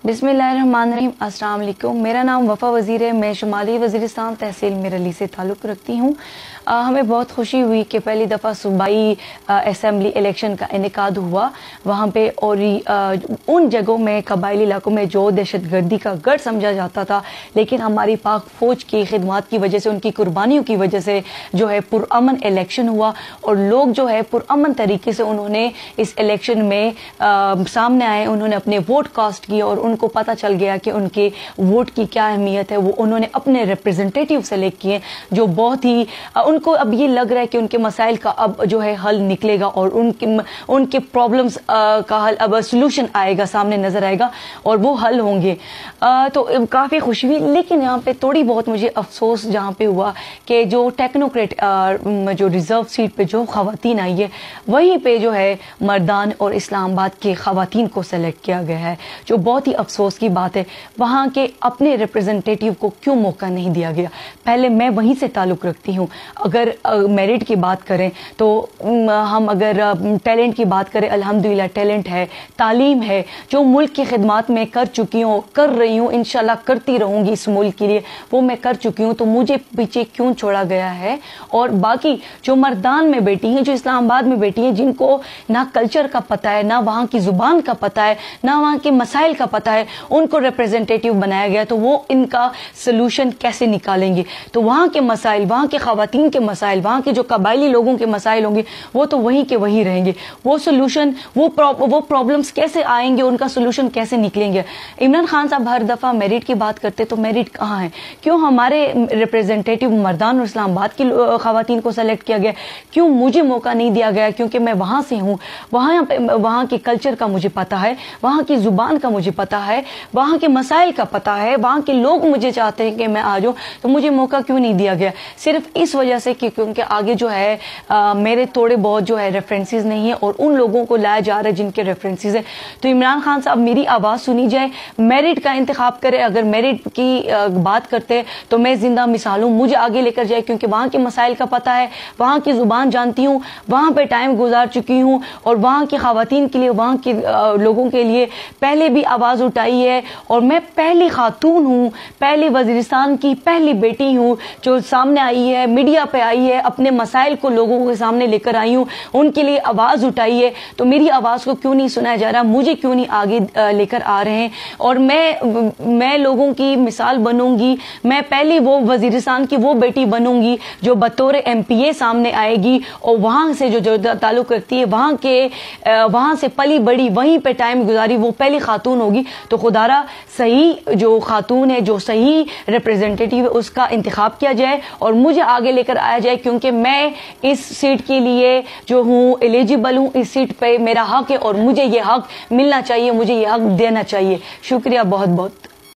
بسم اللہ الرحمن الرحیم۔ السلام علیکم، میرا نام وفا وزیر ہے، میں شمالی وزیرستان تحصیل میرعلی سے تعلق رکھتی ہوں۔ ہمیں بہت خوشی ہوئی کہ پہلی دفعہ صوبائی اسمبلی الیکشن کا انعقاد ہوا وہاں پہ، اور ان جگہوں میں قبائلی علاقوں میں جو دہشت گردی کا گڑھ سمجھا جاتا تھا، لیکن ہماری پاک فوج کی خدمات کی وجہ سے، ان کی قربانیوں کی وجہ سے جو ہے پرامن الیکشن ہوا، اور لوگ جو ہے پرامن طریقے سے انہوں نے اس الیکشن میں سامنے آئے، انہوں نے اپنے ووٹ کاسٹ کیے، اور ان کو پتہ چل گیا کہ ان کے ووٹ کی کیا اہمیت ہے۔ وہ انہوں نے اپنے ریپرزنٹیٹیو سلیکٹ کیے جو بہت ہی، ان کو اب یہ لگ رہا ہے کہ ان کے مسائل کا اب جو ہے حل نکلے گا، اور ان کے پرابلمز کا حل اب سلوشن آئے گا، سامنے نظر آئے گا، اور وہ حل ہوں گے۔ تو کافی خوشی ہوئی، لیکن یہاں پہ تھوڑی بہت مجھے افسوس جہاں پہ ہوا کہ جو ٹیکنوکریٹ جو ریزرو سیٹ پہ جو خواتین آئی ہے، وہیں پہ جو ہے مردان اور اسلام آباد کے خواتین کو سلیکٹ کیا گیا ہے، جو بہت ہی افسوس کی بات ہے۔ وہاں کے اپنے ریپرزنٹیٹیو کو کیوں موقع نہیں دیا گیا؟ پہلے میں وہیں سے تعلق رکھتی ہوں۔ اگر میرٹ کی بات کریں تو ہم اگر ٹیلنٹ کی بات کریں، الحمدللہ ٹیلنٹ ہے، تعلیم ہے، جو ملک کی خدمات میں کر چکی ہوں، کر رہی ہوں، انشاءاللہ کرتی رہوں گی اس ملک کے لیے، وہ میں کر چکی ہوں، تو مجھے پیچھے کیوں چھوڑا گیا ہے؟ اور باقی جو مردان میں بیٹی ہیں، جو اسلام آباد میں بیٹی ہیں، جن کو نہ کلچر کا پتہ ہے، نہ وہاں کی زبان کا پتہ ہے، نہ وہاں کے مسائل کا پتہ ہے، ان کو ریپرزنٹیٹیو بنایا گیا، تو وہ ان کا سلوشن کیسے نکالیں گے؟ تو وہاں کے مسائل، وہاں کے خواتین کے مسائل، وہاں کے جو قبائلی لوگوں کے مسائل ہوں گے، وہ تو وہیں کے وہی رہیں گے۔ وہ سلوشن، وہ پرابلمس کیسے آئیں گے، ان کا سلوشن کیسے نکلیں گے؟ عمران خان صاحب ہر دفعہ میرٹ کی بات کرتے، تو میرٹ کہاں ہے؟ کیوں ہمارے ریپرزنٹیٹیو مردان اور اسلام آباد کی خواتین کو سلیکٹ کیا گیا؟ کیوں مجھے موقع نہیں دیا گیا؟ کیونکہ میں وہاں سے ہوں، وہاں کے کلچر کا مجھے پتا ہے، وہاں کی زبان کا مجھے پتا ہے، وہاں کے مسائل کا پتا ہے، وہاں کے لوگ مجھے چاہتے ہیں کہ میں آ جاؤں، تو مجھے موقع کیوں نہیں دیا گیا؟ صرف اس وجہ سے کہ کیونکہ آگے جو ہے میرے تھوڑے بہت جو ہے ریفرنسز نہیں ہیں، اور ان لوگوں کو لایا جا رہا ہے جن کے ریفرنسز ہیں۔ تو عمران خان صاحب میری آواز سنی جائے، میرٹ کا انتخاب کرے۔ اگر میرٹ کی بات کرتے تو میں زندہ مثال ہوں، مجھے آگے لے کر جائے، کیونکہ وہاں کے مسائل کا پتہ ہے، وہاں کی زبان جانتی ہوں، وہاں پہ ٹائم گزار چکی ہوں، اور وہاں کی خواتین کے لیے، وہاں کے لوگوں کے لیے پہلے بھی آواز اٹھائی ہے، اور میں پہلی خاتون ہوں، پہلی وزیرستان کی پہلی بیٹی ہوں جو سامنے آئی ہے، میڈیا پہ آئی ہے، اپنے مسائل کو لوگوں کے سامنے لے کر آئی ہوں، ان کے لیے آواز اٹھائی ہے۔ تو میری آواز کو کیوں نہیں سنایا جا رہا؟ مجھے کیوں نہیں آگے لے کر آ رہے ہیں؟ اور میں لوگوں کی مثال بنوں گی، میں پہلی وہ وزیرستان کی وہ بیٹی بنوں گی جو بطور MP سامنے آئے گی، اور وہاں سے جو تعلق رکھتی ہے، وہاں سے پلی بڑی، وہیں پہ ٹائم گزاری، وہ پہلی خاتون ہوگی۔ تو خدا را صحیح جو خاتون ہے، جو صحیح ریپرزنٹیٹیو ہے، اس کا انتخاب کیا جائے اور مجھے آگے لے کر آیا جائے، کیونکہ میں اس سیٹ کے لیے جو ہوں ایلیجیبل ہوں، اس سیٹ پہ میرا حق ہے، اور مجھے یہ حق ملنا چاہیے، مجھے یہ حق دینا چاہیے۔ شکریہ بہت بہت۔